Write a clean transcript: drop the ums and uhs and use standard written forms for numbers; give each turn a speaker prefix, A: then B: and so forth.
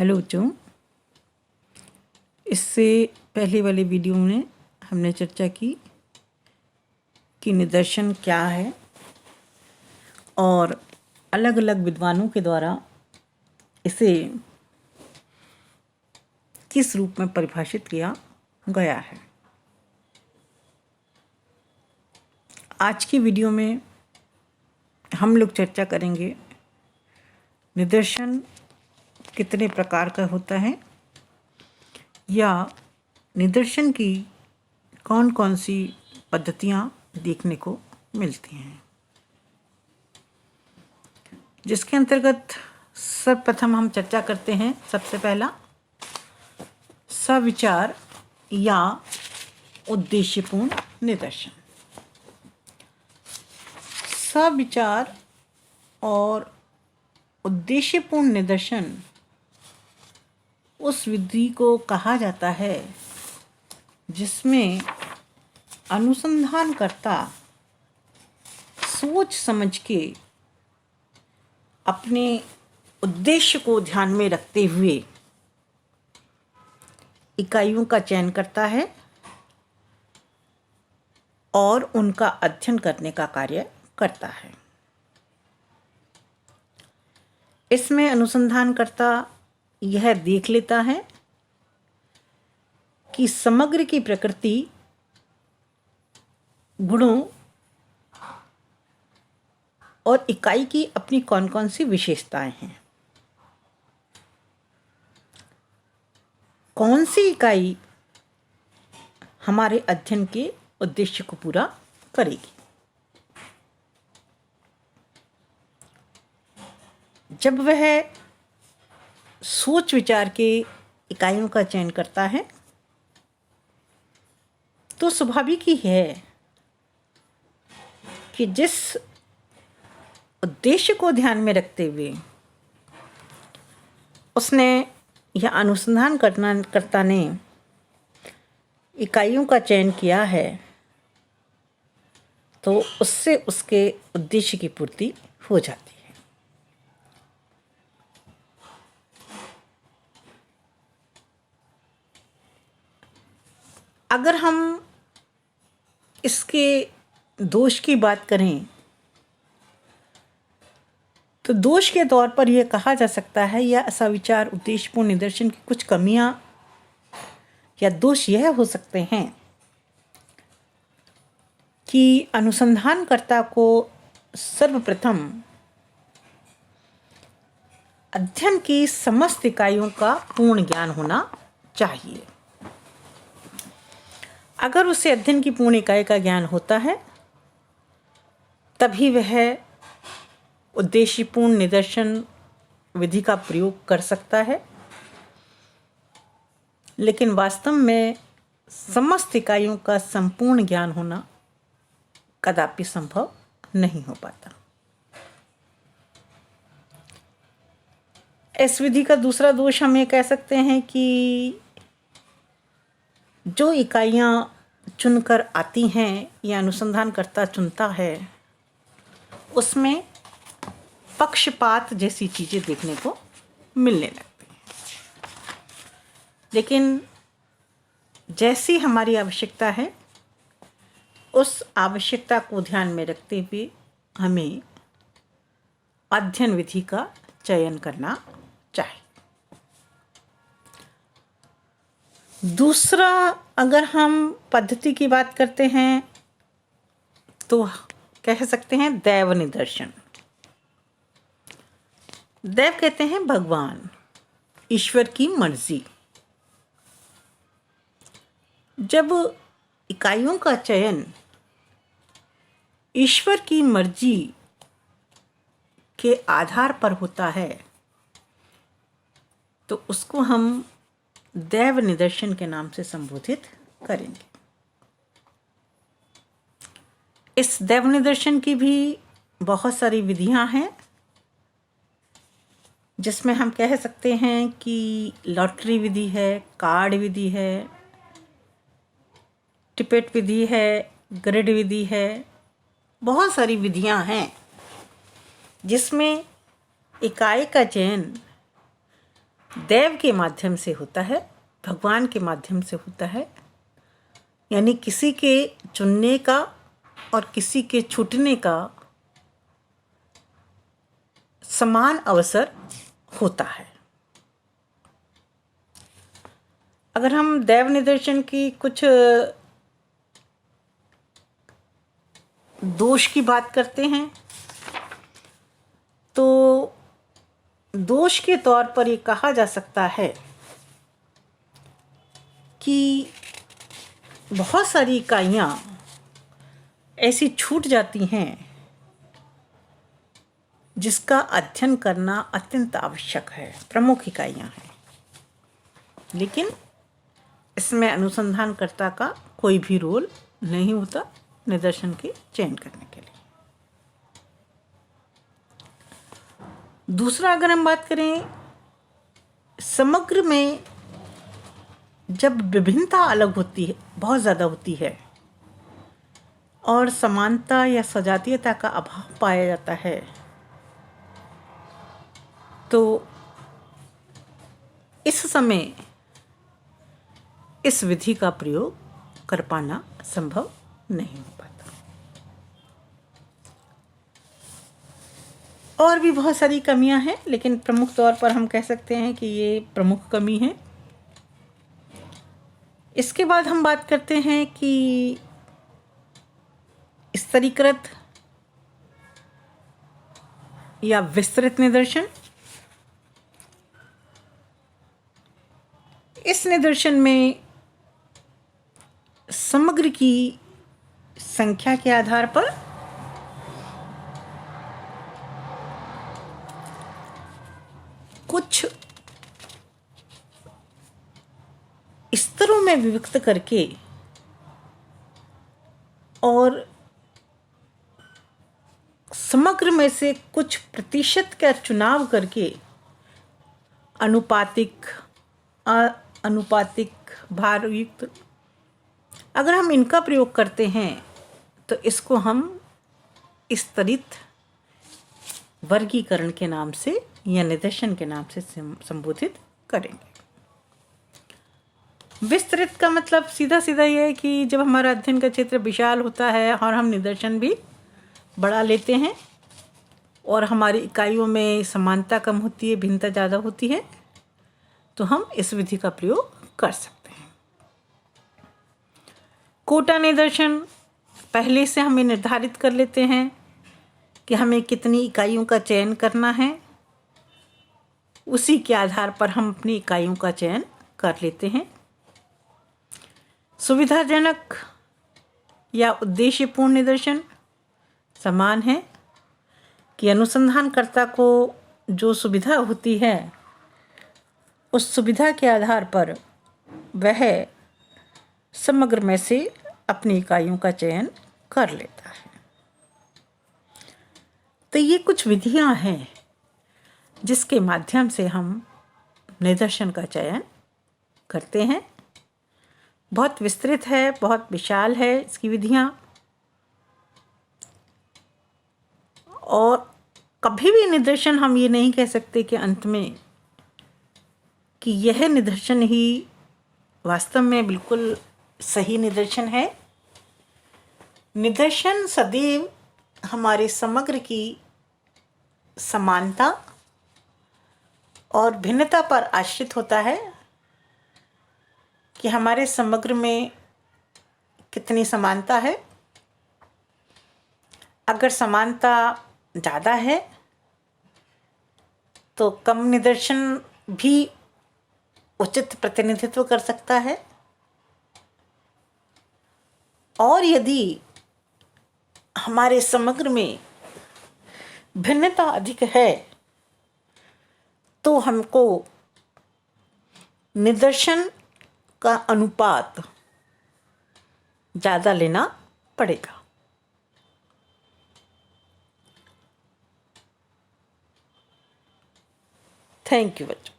A: Hello बच्चों, इससे पहले वाले वीडियो में हमने चर्चा की कि निदर्शन क्या है और अलग अलग विद्वानों के द्वारा इसे किस रूप में परिभाषित किया गया है। आज की वीडियो में हम लोग चर्चा करेंगे निदर्शन कितने प्रकार का होता है या निदर्शन की कौन कौन सी पद्धतियाँ देखने को मिलती हैं, जिसके अंतर्गत सर्वप्रथम हम चर्चा करते हैं। सबसे पहला सविचार या उद्देश्यपूर्ण निदर्शन। सविचार और उद्देश्यपूर्ण निदर्शन उस विधि को कहा जाता है जिसमें अनुसंधानकर्ता सोच समझ के अपने उद्देश्य को ध्यान में रखते हुए इकाइयों का चयन करता है और उनका अध्ययन करने का कार्य करता है। इसमें अनुसंधानकर्ता यह देख लेता है कि समग्र की प्रकृति, गुणों और इकाई की अपनी कौन कौन सी विशेषताएं हैं, कौन सी इकाई हमारे अध्ययन के उद्देश्य को पूरा करेगी। जब वह सोच विचार के इकाइयों का चयन करता है तो स्वाभाविक ही है कि जिस उद्देश्य को ध्यान में रखते हुए उसने या अनुसंधानकर्ता ने इकाइयों का चयन किया है तो उससे उसके उद्देश्य की पूर्ति हो जाती है। अगर हम इसके दोष की बात करें तो दोष के तौर पर यह कहा जा सकता है या सविचार उद्देश्यपूर्ण निदर्शन की कुछ कमियां या दोष यह हो सकते हैं कि अनुसंधानकर्ता को सर्वप्रथम अध्ययन की समस्त इकाइयों का पूर्ण ज्ञान होना चाहिए। अगर उसे अध्ययन की पूर्ण इकाई का ज्ञान होता है तभी वह उद्देश्यपूर्ण निदर्शन विधि का प्रयोग कर सकता है, लेकिन वास्तव में समस्त इकाइयों का संपूर्ण ज्ञान होना कदापि संभव नहीं हो पाता। इस विधि का दूसरा दोष हम ये कह सकते हैं कि जो इकाइयाँ चुनकर आती हैं या अनुसंधानकर्ता चुनता है उसमें पक्षपात जैसी चीज़ें देखने को मिलने लगती हैं। लेकिन जैसी हमारी आवश्यकता है उस आवश्यकता को ध्यान में रखते हुए हमें अध्ययन विधि का चयन करना चाहिए। दूसरा, अगर हम पद्धति की बात करते हैं तो कह सकते हैं दैव निदर्शन। दैव कहते हैं भगवान, ईश्वर की मर्जी। जब इकाइयों का चयन ईश्वर की मर्जी के आधार पर होता है तो उसको हम दैव निदर्शन के नाम से संबोधित करेंगे। इस दैव निदर्शन की भी बहुत सारी विधियां हैं, जिसमें हम कह सकते हैं कि लॉटरी विधि है, कार्ड विधि है, टिपेट विधि है, ग्रिड विधि है। बहुत सारी विधियां हैं जिसमें इकाई का चयन देव के माध्यम से होता है, भगवान के माध्यम से होता है। यानी किसी के चुनने का और किसी के छूटने का समान अवसर होता है। अगर हम दैव निदर्शन की कुछ दोष की बात करते हैं तो दोष के तौर पर ये कहा जा सकता है कि बहुत सारी इकाइयाँ ऐसी छूट जाती हैं जिसका अध्ययन करना अत्यंत आवश्यक है, प्रमुख इकाइयाँ हैं, लेकिन इसमें अनुसंधानकर्ता का कोई भी रोल नहीं होता निदर्शन के चयन करने के लिए। दूसरा, अगर हम बात करें समग्र में, जब विभिन्नता अलग होती है, बहुत ज़्यादा होती है और समानता या सजातीयता का अभाव पाया जाता है, तो इस समय इस विधि का प्रयोग कर पाना संभव नहीं हो पाता। और भी बहुत सारी कमियां हैं, लेकिन प्रमुख तौर पर हम कह सकते हैं कि ये प्रमुख कमी है। इसके बाद हम बात करते हैं कि स्तरीकृत या विस्तृत निदर्शन। इस निदर्शन में समग्र की संख्या के आधार पर कुछ स्तरों में विभक्त करके और समग्र में से कुछ प्रतिशत का चुनाव करके अनुपातिक, अनुपातिक, भारयुक्त, अगर हम इनका प्रयोग करते हैं तो इसको हम स्तरित वर्गीकरण के नाम से या निदर्शन के नाम से संबोधित करेंगे। विस्तृत का मतलब सीधा सीधा ये है कि जब हमारा अध्ययन का क्षेत्र विशाल होता है और हम निदर्शन भी बढ़ा लेते हैं और हमारी इकाइयों में समानता कम होती है, भिन्नता ज़्यादा होती है, तो हम इस विधि का प्रयोग कर सकते हैं। कोटा निदर्शन, पहले से हमें निर्धारित कर लेते हैं कि हमें कितनी इकाइयों का चयन करना है, उसी के आधार पर हम अपनी इकाइयों का चयन कर लेते हैं। सुविधाजनक या उद्देश्यपूर्ण निदर्शन समान है कि अनुसंधानकर्ता को जो सुविधा होती है उस सुविधा के आधार पर वह समग्र में से अपनी इकाइयों का चयन कर लेता है। तो ये कुछ विधियां हैं जिसके माध्यम से हम निदर्शन का चयन करते हैं। बहुत विस्तृत है, बहुत विशाल है इसकी विधियां, और कभी भी निदर्शन हम ये नहीं कह सकते कि अंत में कि यह निदर्शन ही वास्तव में बिल्कुल सही निदर्शन है। निदर्शन सदैव हमारे समग्र की समानता और भिन्नता पर आश्रित होता है कि हमारे समग्र में कितनी समानता है। अगर समानता ज़्यादा है तो कम निदर्शन भी उचित प्रतिनिधित्व कर सकता है, और यदि हमारे समग्र में भिन्नता अधिक है तो हमको निदर्शन का अनुपात ज़्यादा लेना पड़ेगा। थैंक यू बच्चों।